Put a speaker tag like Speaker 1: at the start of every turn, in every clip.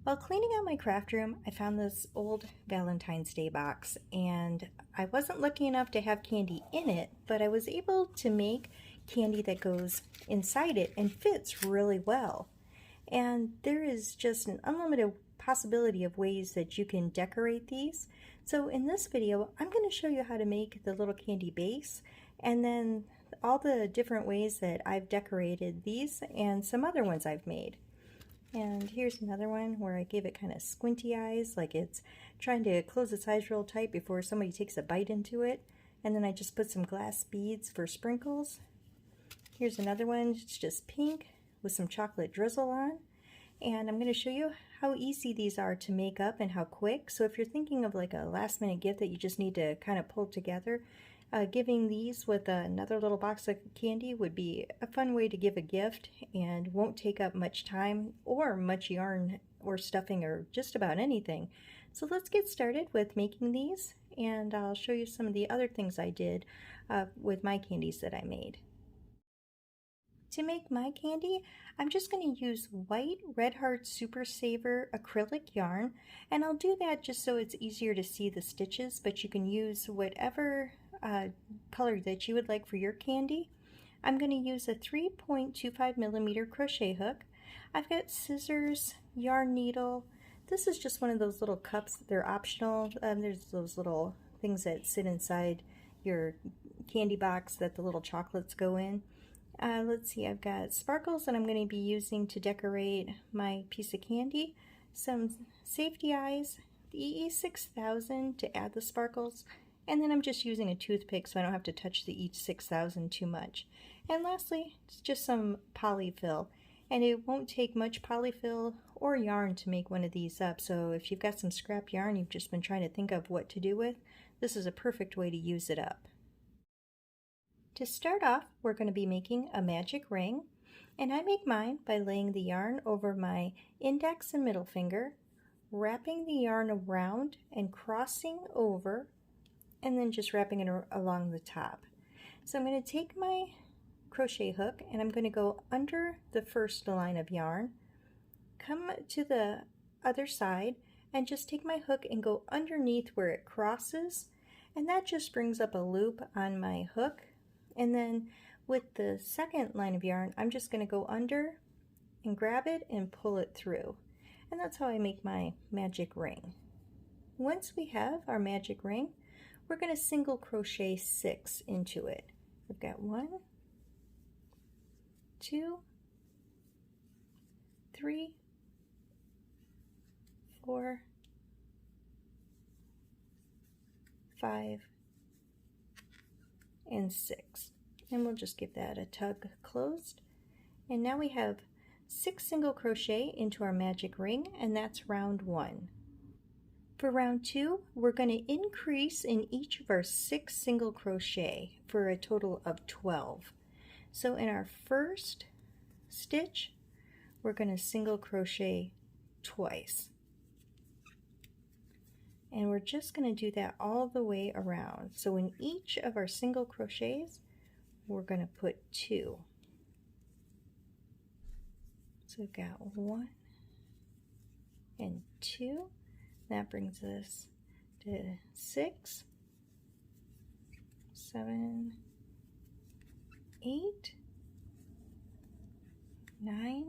Speaker 1: While cleaning out my craft room, I found this old Valentine's Day box, and I wasn't lucky enough to have candy in it, but I was able to make candy that goes inside it and fits really well. And there is just an unlimited possibility of ways that you can decorate these. So in this video, I'm going to show you how to make the little candy base, and then all the different ways that I've decorated these and some other ones I've made. And here's another one where I gave it kind of squinty eyes, like it's trying to close its eyes real tight before somebody takes a bite into it. And then I just put some glass beads for sprinkles. Here's another one, it's just pink with some chocolate drizzle on. And I'm going to show you how easy these are to make up and how quick. So if you're thinking of like a last minute gift that you just need to kind of pull together, giving these with another little box of candy would be a fun way to give a gift and won't take up much time or much yarn or stuffing or just about anything. So let's get started with making these, and I'll show you some of the other things I did with my candies that I made. To make my candy, I'm just going to use white Red Heart Super Saver acrylic yarn, and I'll do that just so it's easier to see the stitches, but you can use whatever color that you would like for your candy. I'm going to use a 3.25 millimeter crochet hook. I've got scissors, yarn needle. This is just one of those little cups. They're optional. There's those little things that sit inside your candy box that the little chocolates go in. Let's see, I've got sparkles that I'm going to be using to decorate my piece of candy, some safety eyes, the EE6000 to add the sparkles, and then I'm just using a toothpick so I don't have to touch the EE6000 too much. And lastly, it's just some polyfill, and it won't take much polyfill or yarn to make one of these up, so if you've got some scrap yarn you've just been trying to think of what to do with, this is a perfect way to use it up. To start off, we're going to be making a magic ring, and I make mine by laying the yarn over my index and middle finger, wrapping the yarn around and crossing over, and then just wrapping it along the top. So I'm going to take my crochet hook and I'm going to go under the first line of yarn, come to the other side, and just take my hook and go underneath where it crosses, and that just brings up a loop on my hook. And then with the second line of yarn, I'm just going to go under and grab it and pull it through. And that's how I make my magic ring. Once we have our magic ring, we're going to single crochet 6 into it. I've got 1, 2, 3, 4, 5, and 6. And we'll just give that a tug closed. And now we have 6 single crochet into our magic ring, and that's round 1. For round 2, we're going to increase in each of our 6 single crochet for a total of 12. So in our first stitch, we're going to single crochet twice. And we're just going to do that all the way around. So in each of our single crochets, we're going to put 2. So we've got 1 and 2. That brings us to 6, 7, 8, 9,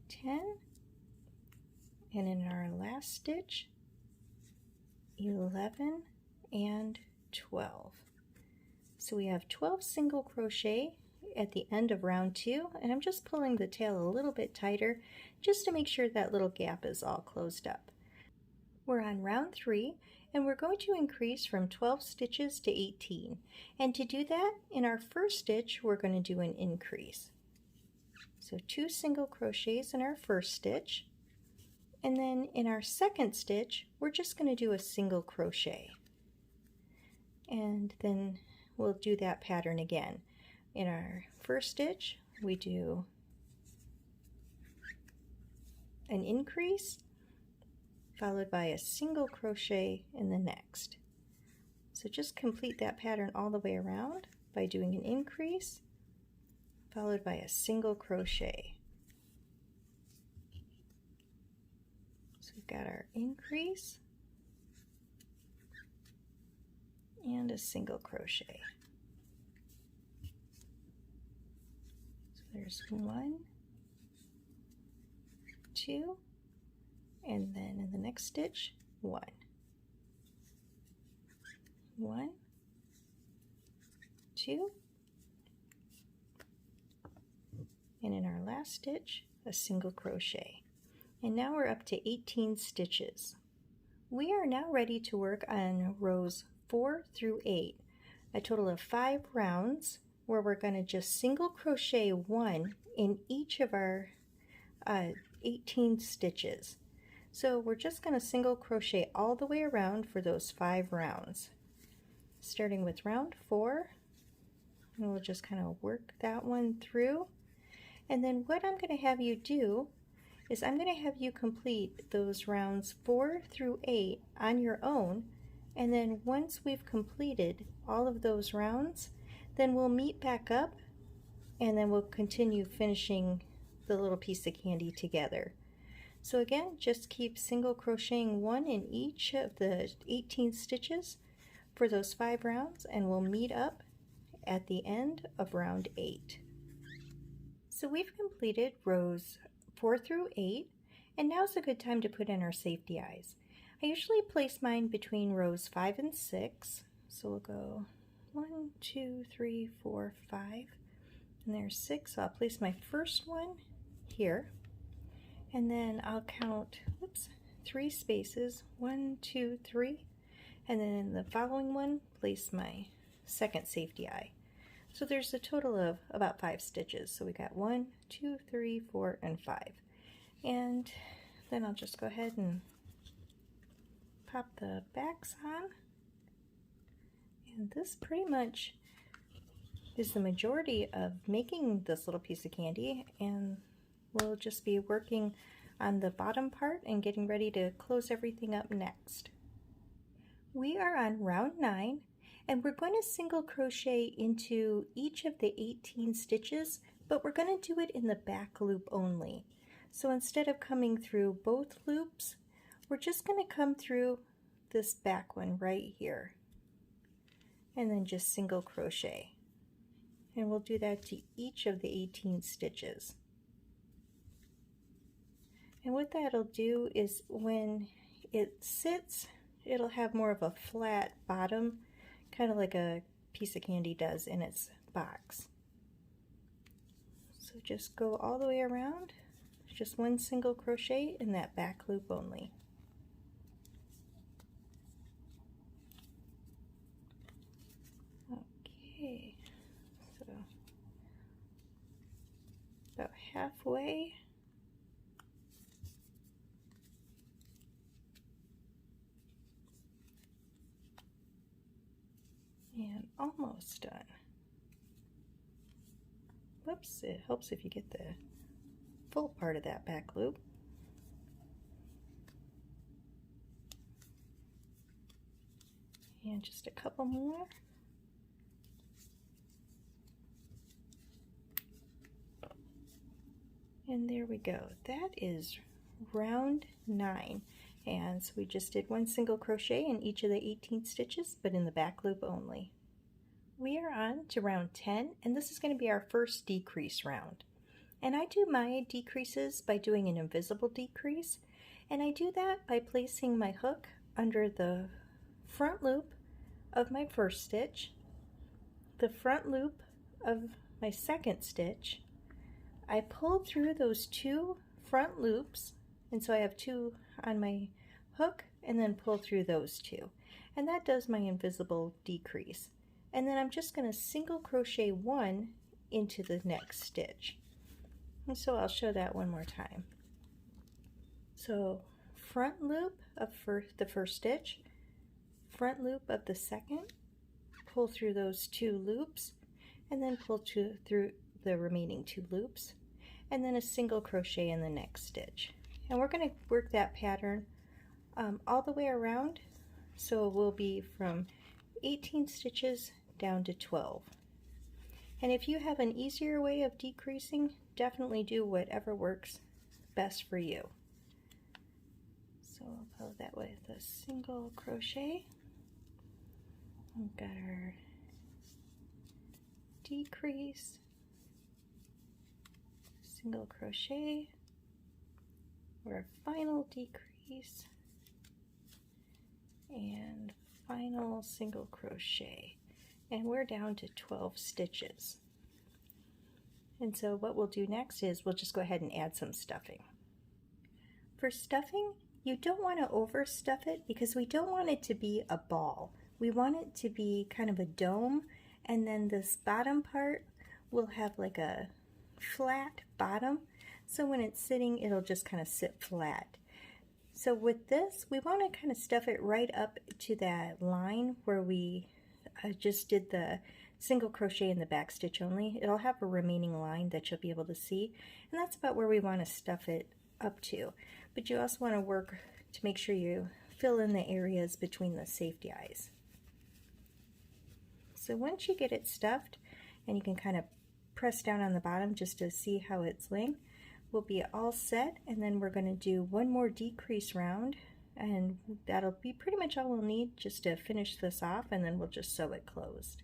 Speaker 1: 10, and in our last stitch, 11 and 12. So we have 12 single crochet at the end of round 2, and I'm just pulling the tail a little bit tighter just to make sure that little gap is all closed up. We're on round 3, and we're going to increase from 12 stitches to 18. And to do that, in our first stitch, we're going to do an increase. So 2 single crochets in our first stitch, and then in our second stitch, we're just going to do a single crochet. And then we'll do that pattern again. In our first stitch, we do an increase, followed by a single crochet in the next. So just complete that pattern all the way around by doing an increase, followed by a single crochet. we've got our increase and a single crochet. So there's 1, 2, and then in the next stitch, 1, 1, 2, and in our last stitch, a single crochet. And now we're up to 18 stitches. We are now ready to work on rows 4 through 8, a total of 5 rounds where we're going to just single crochet 1 in each of our 18 stitches. So we're just going to single crochet all the way around for those 5 rounds. Starting with round 4, and we'll just kind of work that one through. And then what I'm going to have you do is I'm going to have you complete those rounds 4 through 8 on your own, and then once we've completed all of those rounds, then we'll meet back up and then we'll continue finishing the little piece of candy together. So again, just keep single crocheting 1 in each of the 18 stitches for those 5 rounds, and we'll meet up at the end of round 8. So we've completed rows 4 through 8, and now's a good time to put in our safety eyes. I usually place mine between rows 5 and 6, so we'll go 1, 2, 3, 4, 5, and there's 6. So I'll place my first one here, and then I'll count 3 spaces, 1, 2, 3, and then in the following one place my second safety eye. So there's a total of about 5 stitches. So we got 1, 2, 3, 4, and 5. And then I'll just go ahead and pop the backs on. And this pretty much is the majority of making this little piece of candy, and we'll just be working on the bottom part and getting ready to close everything up next. We are on round 9, and we're going to single crochet into each of the 18 stitches, but we're going to do it in the back loop only. So instead of coming through both loops, we're just going to come through this back one right here and then just single crochet, and we'll do that to each of the 18 stitches. And what that'll do is when it sits, it'll have more of a flat bottom, kind of like a piece of candy does in its box. So just go all the way around, just 1 single crochet in that back loop only. Okay, so about halfway. And almost done. Whoops, it helps if you get the full part of that back loop. And just a couple more. And there we go. That is round 9. And so we just did 1 single crochet in each of the 18 stitches, but in the back loop only. We are on to round 10, and this is going to be our first decrease round. And I do my decreases by doing an invisible decrease, and I do that by placing my hook under the front loop of my first stitch, the front loop of my second stitch. I pull through those 2 front loops, and so I have 2 on my hook, and then pull through those 2, and that does my invisible decrease. And then I'm just going to single crochet 1 into the next stitch, and so I'll show that one more time. So front loop of the first stitch, front loop of the second, pull through those 2 loops, and then pull through the remaining 2 loops, and then a single crochet in the next stitch. And we're going to work that pattern all the way around, so it will be from 18 stitches down to 12. And if you have an easier way of decreasing, definitely do whatever works best for you. So we'll follow that with a single crochet. We've got our decrease, single crochet, our final decrease, and final single crochet. And we're down to 12 stitches. And so what we'll do next is we'll just go ahead and add some stuffing. For stuffing, you don't want to overstuff it because we don't want it to be a ball. We want it to be kind of a dome, and then this bottom part will have like a flat bottom, so when it's sitting it'll just kind of sit flat. So with this, we want to kind of stuff it right up to that line where we just did the single crochet in the back stitch only. It'll have a remaining line that you'll be able to see, and that's about where we want to stuff it up to. But you also want to work to make sure you fill in the areas between the safety eyes. So once you get it stuffed, and you can kind of press down on the bottom just to see how it's laying, we'll be all set. And then we're going to do one more decrease round, and that'll be pretty much all we'll need just to finish this off, and then we'll just sew it closed.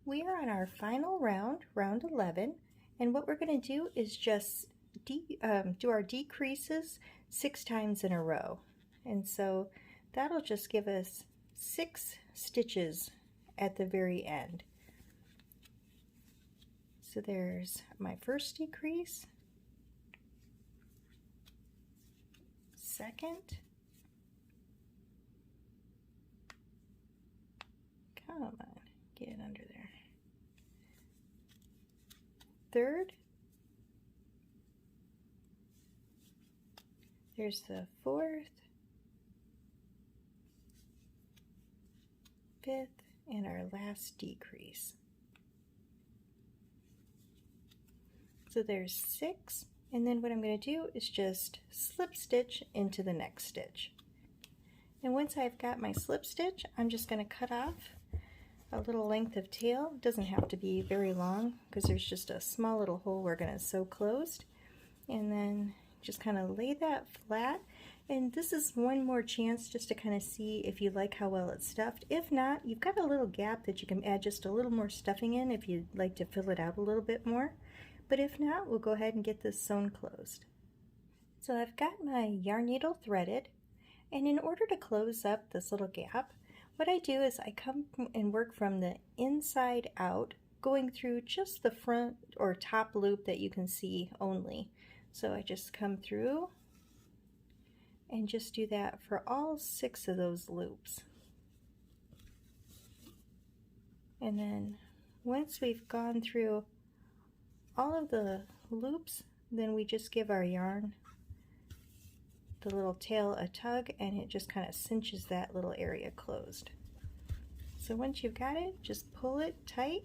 Speaker 1: We are on our final round, round 11, and what we're going to do is just do our decreases 6 times in a row. And so that'll just give us 6 stitches at the very end. So there's my first decrease, second, come on, get it under there, third, there's the fourth, fifth, and our last decrease. So there's 6, and then what I'm going to do is just slip stitch into the next stitch. And once I've got my slip stitch, I'm just going to cut off a little length of tail. It doesn't have to be very long because there's just a small little hole we're going to sew closed. And then just kind of lay that flat. And this is one more chance just to kind of see if you like how well it's stuffed. If not, you've got a little gap that you can add just a little more stuffing in if you'd like to fill it out a little bit more. But if not, we'll go ahead and get this sewn closed. So I've got my yarn needle threaded, and in order to close up this little gap, what I do is I come and work from the inside out, going through just the front or top loop that you can see only. So I just come through and just do that for all 6 of those loops. And then once we've gone through all of the loops, then we just give our yarn the little tail a tug, and it just kind of cinches that little area closed. So once you've got it, just pull it tight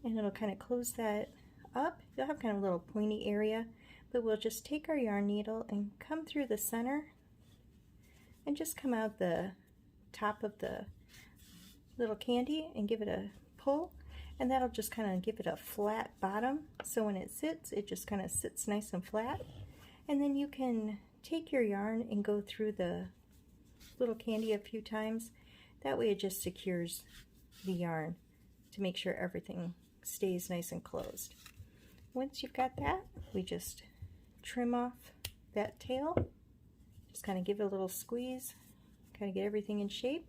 Speaker 1: and it'll kind of close that up. You'll have kind of a little pointy area, but we'll just take our yarn needle and come through the center and just come out the top of the little candy and give it a pull, and that'll just kind of give it a flat bottom, so when it sits, it just kind of sits nice and flat. And then you can take your yarn and go through the little candy a few times. That way it just secures the yarn to make sure everything stays nice and closed. Once you've got that, we just trim off that tail, just kind of give it a little squeeze, kind of get everything in shape,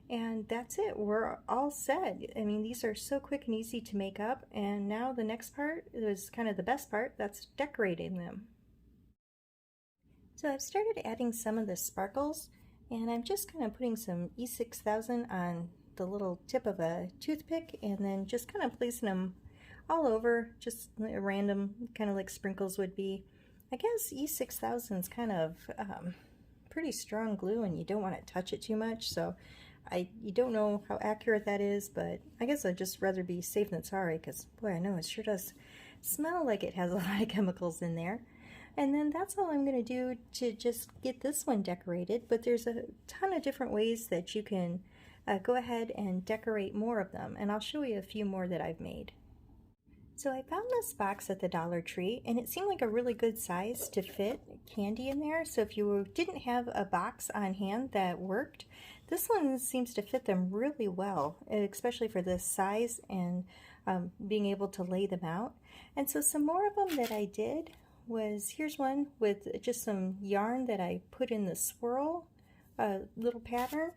Speaker 1: and that's it. We're all set. I mean, these are so quick and easy to make up, and now the next part is kind of the best part. That's decorating them. So I've started adding some of the sparkles, and I'm just kind of putting some E6000 on the little tip of a toothpick, and then just kind of placing them all over, just random, kind of like sprinkles would be. I guess E6000 is kind of pretty strong glue, and you don't want to touch it too much, so you don't know how accurate that is, but I guess I'd just rather be safe than sorry, because boy, I know it sure does smell like it has a lot of chemicals in there. And then that's all I'm going to do to just get this one decorated, but there's a ton of different ways that you can go ahead and decorate more of them, and I'll show you a few more that I've made. So I found this box at the Dollar Tree and it seemed like a really good size to fit candy in there. So if you didn't have a box on hand that worked, this one seems to fit them really well, especially for this size and being able to lay them out. And so some more of them that I did was, here's one with just some yarn that I put in the swirl little pattern.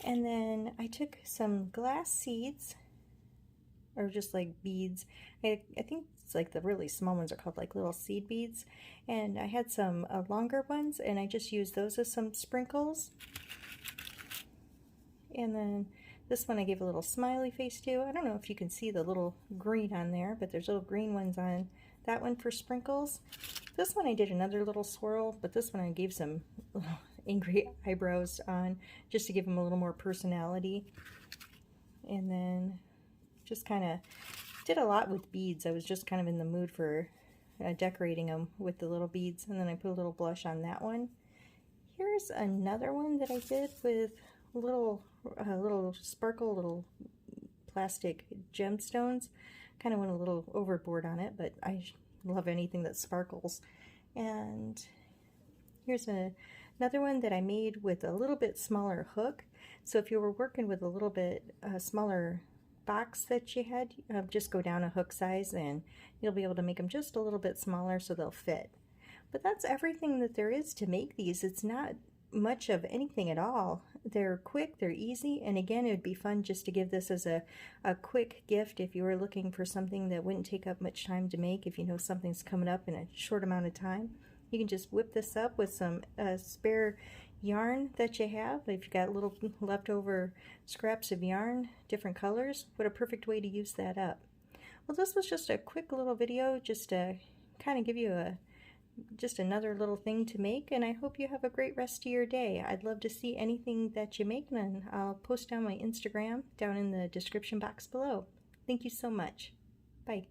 Speaker 1: And then I took some glass seeds, or just like beads. I think it's like the really small ones are called like little seed beads. And I had some longer ones and I just used those as some sprinkles. And then this one I gave a little smiley face to. I don't know if you can see the little green on there, but there's little green ones on that one for sprinkles. This one I did another little swirl, but this one I gave some little angry eyebrows on just to give them a little more personality. And then just kind of did a lot with beads. I was just kind of in the mood for decorating them with the little beads, and then I put a little blush on that one. Here's another one that I did with little sparkle, little plastic gemstones. Kind of went a little overboard on it, but I love anything that sparkles. And here's another one that I made with a little bit smaller hook. So if you were working with a little bit smaller box that you had, just go down a hook size and you'll be able to make them just a little bit smaller so they'll fit. But that's everything that there is to make these. It's not much of anything at all. They're quick, they're easy, and again, it would be fun just to give this as a quick gift if you were looking for something that wouldn't take up much time to make. If you know something's coming up in a short amount of time, you can just whip this up with some spare yarn that you have. If you've got little leftover scraps of yarn, different colors, what a perfect way to use that up. Well, this was just a quick little video just to kind of give you just another little thing to make, and I hope you have a great rest of your day. I'd love to see anything that you make, and I'll post down my Instagram down in the description box below. Thank you so much. Bye.